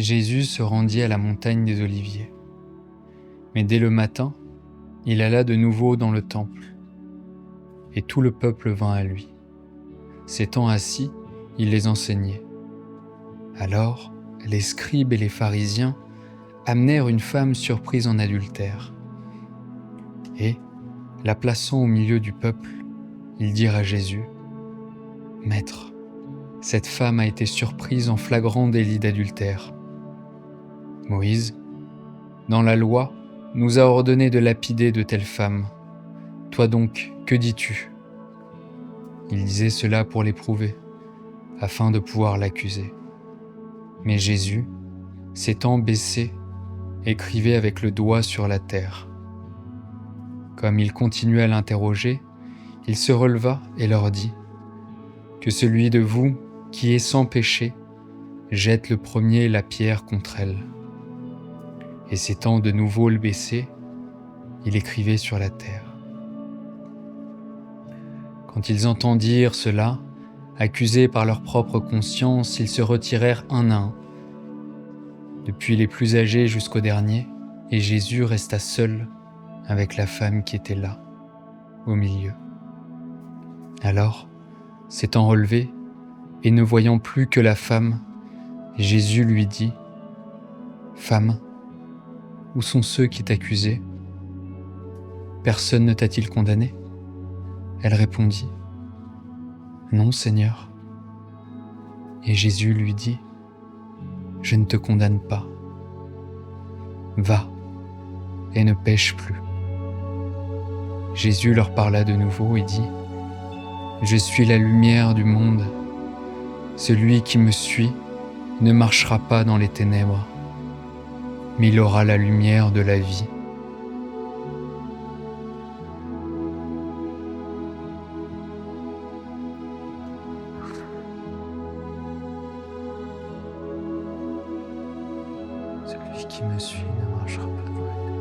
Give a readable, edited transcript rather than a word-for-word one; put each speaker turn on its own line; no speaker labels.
Jésus se rendit à la montagne des Oliviers. Mais dès le matin, il alla de nouveau dans le temple, et tout le peuple vint à lui. S'étant assis, il les enseignait. Alors, les scribes et les pharisiens amenèrent une femme surprise en adultère. Et, la plaçant au milieu du peuple, ils dirent à Jésus : « Maître, cette femme a été surprise en flagrant délit d'adultère. Moïse, dans la loi, nous a ordonné de lapider de telles femmes. Toi donc, que dis-tu » Il disait cela pour l'éprouver, afin de pouvoir l'accuser. Mais Jésus, s'étant baissé, écrivait avec le doigt sur la terre. Comme il continuait à l'interroger, il se releva et leur dit : « Que celui de vous qui est sans péché jette le premier la pierre contre elle. » Et s'étant de nouveau le baissé, il écrivait sur la terre. Quand ils entendirent cela, accusés par leur propre conscience, ils se retirèrent un à un, depuis les plus âgés jusqu'au dernier, et Jésus resta seul avec la femme qui était là, au milieu. Alors, s'étant relevé, et ne voyant plus que la femme, Jésus lui dit : « Femme, où sont ceux qui t'accusaient ? Personne ne t'a-t-il condamné ? » Elle répondit : « Non, Seigneur. » Et Jésus lui dit : « Je ne te condamne pas. Va et ne pêche plus. » Jésus leur parla de nouveau et dit : « Je suis la lumière du monde. Celui qui me suit ne marchera pas dans les ténèbres, mais il aura la lumière de la vie. » Celui qui me suit ne marchera pas dans les ténèbres.